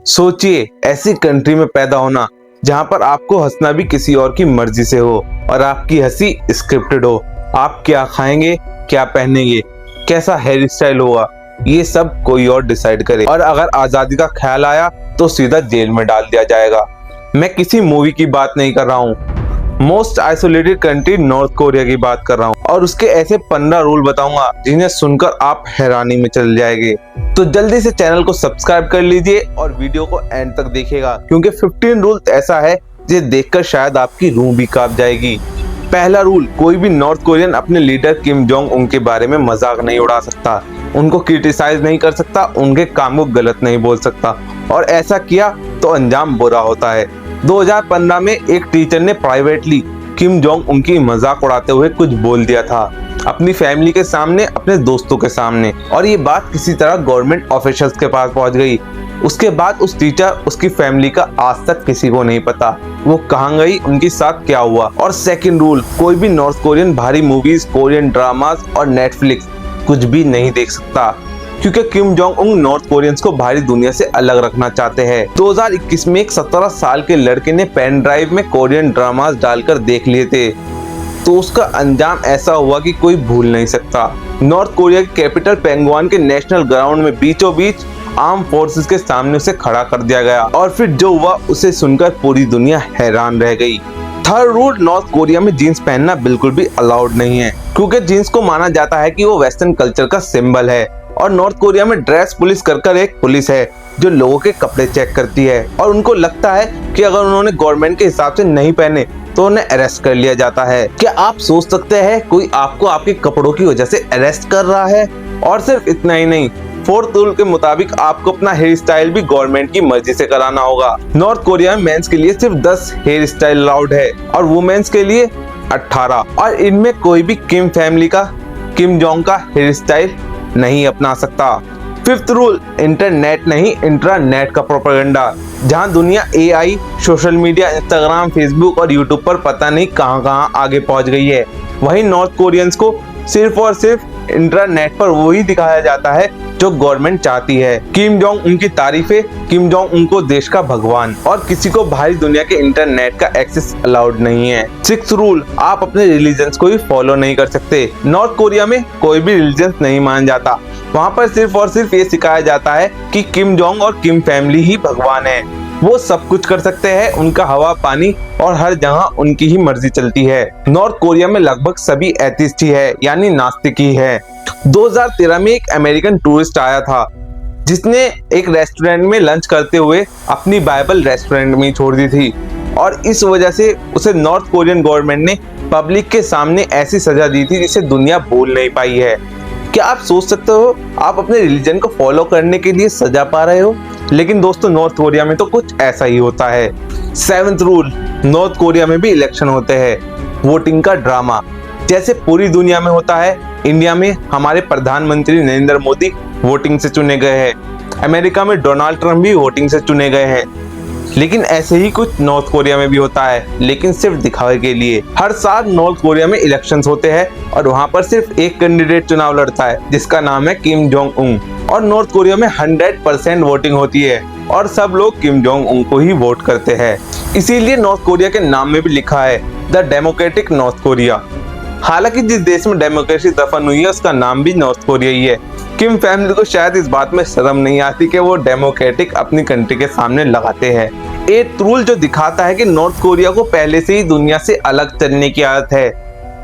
सोचिए ऐसी कंट्री में पैदा होना जहां पर आपको हंसना भी किसी और की मर्जी से हो और आपकी हंसी स्क्रिप्टेड हो। आप क्या खाएंगे, क्या पहनेंगे, कैसा हेयर स्टाइल होगा, ये सब कोई और डिसाइड करे। और अगर आजादी का ख्याल आया तो सीधा जेल में डाल दिया जाएगा। मैं किसी मूवी की बात नहीं कर रहा हूँ, most isolated country north Korea की बात कर रहा हूँ। और उसके ऐसे 15 रूल बताऊंगा जिन्हें सुनकर आप हैरानी में चल जाएंगे। तो जल्दी से चैनल को सब्सक्राइब कर लीजिए और वीडियो को एंड तक देखिएगा, क्योंकि 15 रूल ऐसा है जिसे देखकर शायद आपकी रूह भी कांप जाएगी। पहला रूल, कोई भी नॉर्थ कोरियन अपने लीडर किम जोंग उन के बारे में मजाक नहीं उड़ा सकता, उनको क्रिटिसाइज नहीं कर सकता, उनके काम को गलत नहीं बोल सकता, और ऐसा किया तो अंजाम बुरा होता है। 2015 में एक टीचर ने प्राइवेटली किम जोंग उनकी मजाक उड़ाते हुए कुछ बोल दिया था, अपनी फैमिली के सामने, अपने दोस्तों के सामने, और ये बात किसी तरह गवर्नमेंट ऑफिशियल्स के पास पहुंच गई। उसके बाद उस टीचर, उसकी फैमिली का आज तक किसी को नहीं पता वो कहां गई, उनके साथ क्या हुआ। और सेकंड रूल, कोई भी नॉर्थ कोरियन भारी मूवीज, कोरियन ड्रामास और नेटफ्लिक्स कुछ भी नहीं देख सकता, क्योंकि Kim Jong Un north Koreans को भारी दुनिया से अलग रखना चाहते हैं। 2021 में एक 17 साल के लड़के ने पेन ड्राइव में कोरियन ड्रामास डालकर देख लिए थे, तो उसका अंजाम ऐसा हुआ कि कोई भूल नहीं सकता। नॉर्थ कोरिया की कैपिटल पेंगुआन के नेशनल ग्राउंड में बीचों बीच आर्म फोर्सेस के सामने उसे खड़ा कर दिया गया, और फिर जो हुआ उसे सुनकर पूरी दुनिया हैरान रह गई। थर्ड रूल, नॉर्थ कोरिया में जीन्स पहनना बिल्कुल भी अलाउड नहीं है, क्योंकि जीन्स को माना जाता है कि वो वेस्टर्न कल्चर का सिंबल है। और नॉर्थ कोरिया में ड्रेस पुलिस कर एक पुलिस है जो लोगों के कपड़े चेक करती है, और उनको लगता है कि अगर उन्होंने गवर्नमेंट के हिसाब से नहीं पहने तो उन्हें अरेस्ट कर लिया जाता है। क्या आप सोच सकते हैं कोई आपको आपके कपड़ों की वजह से अरेस्ट कर रहा है? और सिर्फ इतना ही नहीं, फोर्थ रूल के मुताबिक आपको अपना हेयर स्टाइल भी गवर्नमेंट की मर्जी से कराना होगा। नॉर्थ कोरिया में मेंस के लिए सिर्फ 10 हेयर स्टाइल अलाउड है और वुमेन्स के लिए 18, और इनमें कोई भी किम फैमिली का, किम जोंग का हेयर स्टाइल नहीं अपना सकता। फिफ्थ रूल, इंटरनेट नहीं इंट्रानेट का प्रोपेगेंडा, जहां दुनिया AI, social media, Instagram, Facebook और यूट्यूब पर पता नहीं कहां आगे पहुंच गई है, वहीं नॉर्थ कोरियंस को सिर्फ और सिर्फ इंटरनेट पर वही दिखाया जाता है जो गवर्नमेंट चाहती है। किम जोंग उनकी तारीफें, किम जोंग उनको देश का भगवान, और किसी को बाहरी दुनिया के इंटरनेट का एक्सेस अलाउड नहीं है। सिक्स्थ रूल, आप अपने रिलीजन को भी फॉलो नहीं कर सकते। नॉर्थ कोरिया में कोई भी रिलीजन नहीं माना जाता, वहाँ पर सिर्फ और सिर्फ ये सिखाया जाता है कि किम जोंग और किम फैमिली ही भगवान है, वो सब कुछ कर सकते हैं, उनका हवा पानी और हर जगह उनकी ही मर्जी चलती है। नॉर्थ कोरिया में लगभग सभी एथिस्ट ही है, यानी नास्तिक ही है। 2013 में एक अमेरिकन टूरिस्ट आया था जिसने एक रेस्टोरेंट में लंच करते हुए अपनी बाइबल रेस्टोरेंट में छोड़ दी थी, और इस वजह से उसे नॉर्थ कोरियन गवर्नमेंट ने पब्लिक के सामने ऐसी सजा दी थी जिसे दुनिया भूल नहीं पाई है। क्या आप सोच सकते हो आप अपने रिलीजन को फॉलो करने के लिए सजा पा रहे हो? लेकिन दोस्तों, नॉर्थ कोरिया में तो कुछ ऐसा ही होता है। सेवेंथ रूल, नॉर्थ कोरिया में भी इलेक्शन होते हैं, वोटिंग का ड्रामा। जैसे पूरी दुनिया में होता है, इंडिया में हमारे प्रधानमंत्री नरेंद्र मोदी वोटिंग से चुने गए हैं, अमेरिका में डोनाल्ड ट्रंप भी वोटिंग से चुने गए हैं, लेकिन ऐसे ही कुछ नॉर्थ कोरिया में भी होता है, लेकिन सिर्फ दिखावे के लिए। हर साल नॉर्थ कोरिया में इलेक्शंस होते हैं और वहां पर सिर्फ एक कैंडिडेट चुनाव लड़ता है जिसका नाम है किम जोंग उन, और नॉर्थ कोरिया में 100% वोटिंग होती है और सब लोग किम जोंग उन को ही वोट करते हैं। इसीलिए नॉर्थ कोरिया के नाम में भी लिखा है द डेमोक्रेटिक नॉर्थ कोरिया। हालांकि जिस देश में डेमोक्रेसी दफन हुई है उसका नाम भी नॉर्थ कोरिया ही है। किम फैमिली को शायद इस बात में शर्म नहीं आती कि वो डेमोक्रेटिक अपनी कंट्री के सामने लगाते हैं। एट रूल, जो दिखाता है कि नॉर्थ कोरिया को पहले से ही दुनिया से अलग चलने की आदत है।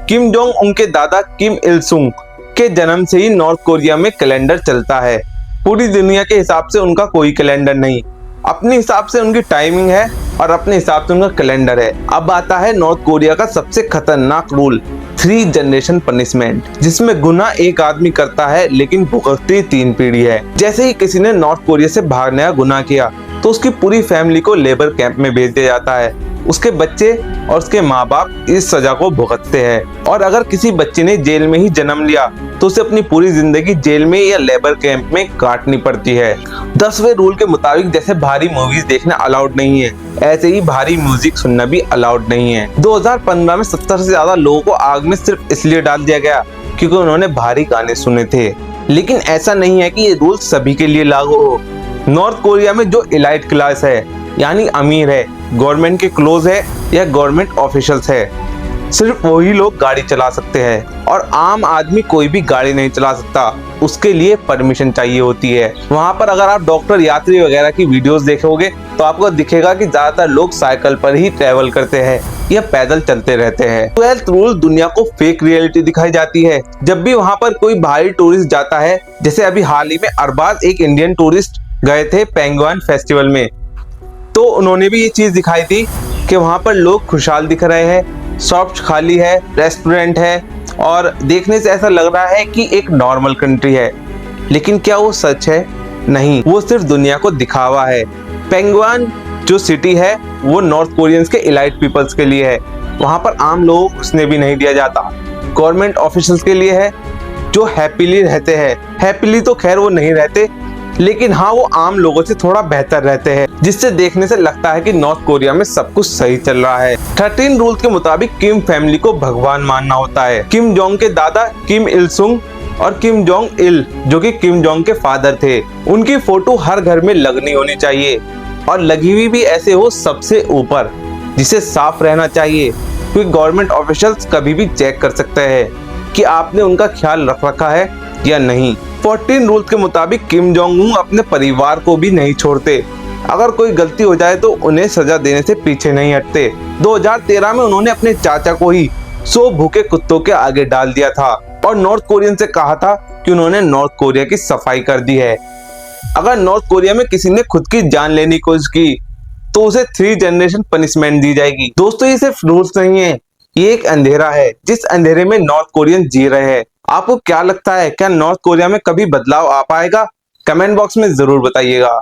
किम जोंग उनके दादा किम इल सुंग के जन्म से ही नॉर्थ कोरिया में कैलेंडर चलता है। पूरी दुनिया के हिसाब से उनका कोई कैलेंडर नहीं, अपने हिसाब से उनकी टाइमिंग है और अपने हिसाब से उनका कैलेंडर है। अब आता है नॉर्थ कोरिया का सबसे खतरनाक रूल, 3 जनरेशन पनिशमेंट, जिसमें गुनाह एक आदमी करता है लेकिन भुगतती 3 पीढ़ी है। जैसे ही किसी ने नॉर्थ कोरिया से भागने का गुनाह किया तो उसकी पूरी फैमिली को लेबर कैंप में भेज दिया जाता है, उसके बच्चे और उसके माँ बाप इस सजा को भुगतते हैं। और अगर किसी बच्चे ने जेल में ही जन्म लिया तो उसे अपनी पूरी जिंदगी जेल में या लेबर कैंप में काटनी पड़ती है। 10वें रूल के मुताबिक जैसे भारी मूवीज देखना अलाउड नहीं है, ऐसे ही भारी म्यूजिक सुनना भी अलाउड नहीं है। 2015 में 70 से ज्यादा लोगों को आग में सिर्फ इसलिए डाल दिया गया क्योंकि उन्होंने भारी गाने सुने थे। लेकिन ऐसा नहीं है कि ये रूल सभी के लिए लागू हो। नॉर्थ कोरिया में जो इलाइट क्लास है यानी अमीर है, गवर्नमेंट के क्लोज है या गवर्नमेंट ऑफिशियल्स है, सिर्फ वही लोग गाड़ी चला सकते हैं और आम आदमी कोई भी गाड़ी नहीं चला सकता। उसके लिए परमिशन चाहिए होती है। वहाँ पर अगर आप डॉक्टर, यात्री वगैरह की वीडियोस देखोगे तो आपको दिखेगा कि ज्यादातर लोग साइकिल पर ही ट्रेवल करते हैं या पैदल चलते रहते हैं। 12th रूल दुनिया को फेक रियलिटी दिखाई जाती है। जब भी वहाँ पर कोई बाहरी टूरिस्ट जाता है, जैसे अभी हाल ही में अरबाज एक इंडियन टूरिस्ट गए थे पेंगुइन फेस्टिवल में, तो उन्होंने भी ये चीज दिखाई थी कि वहाँ पर लोग खुशहाल दिख रहे हैं, शॉप्स खाली है, रेस्टोरेंट है और देखने से ऐसा लग रहा है कि एक नॉर्मल कंट्री है। लेकिन क्या वो सच है? नहीं, वो सिर्फ दुनिया को दिखावा है। पेंगुइन जो सिटी है वो नॉर्थ कोरियंस के इलाइट पीपल्स के लिए है। वहाँ पर आम लोगों को घुसने भी नहीं दिया जाता। गवर्नमेंट ऑफिशियल्स के लिए है जो हैप्पीली रहते हैं। हैप्पीली तो खैर वो नहीं रहते, लेकिन हाँ वो आम लोगों से थोड़ा बेहतर रहते हैं, जिससे देखने से लगता है कि नॉर्थ कोरिया में सब कुछ सही चल रहा है। 13 रूल के मुताबिक किम फैमिली को भगवान मानना होता है। किम जोंग के दादा किम इल सुंग और किम जोंग इल जो कि किम जोंग के फादर थे, उनकी फोटो हर घर में लगनी होनी चाहिए और लगी हुई भी ऐसे हो सबसे ऊपर, जिसे साफ रहना चाहिए क्योंकि गवर्नमेंट ऑफिशियल्स कभी भी चेक कर सकते हैं कि आपने उनका ख्याल रख रखा है या नहीं। 14 रूल्स के मुताबिक किम जोंग उन अपने परिवार को भी नहीं छोड़ते। अगर कोई गलती हो जाए तो उन्हें सजा देने से पीछे नहीं हटते। 2013 में उन्होंने अपने चाचा को ही 100 भूखे कुत्तों के आगे डाल दिया था और नॉर्थ कोरियन से कहा था कि उन्होंने नॉर्थ कोरिया की सफाई कर दी है। अगर नॉर्थ कोरिया में किसी ने खुद की जान लेने की कोशिश की तो उसे 3 जनरेशन पनिशमेंट दी जाएगी। दोस्तों ये सिर्फ रूल्स नहीं है, ये एक अंधेरा है जिस अंधेरे में नॉर्थ कोरियन जी रहे हैं। आपको क्या लगता है, क्या नॉर्थ कोरिया में कभी बदलाव आ पाएगा? कमेंट बॉक्स में जरूर बताइएगा।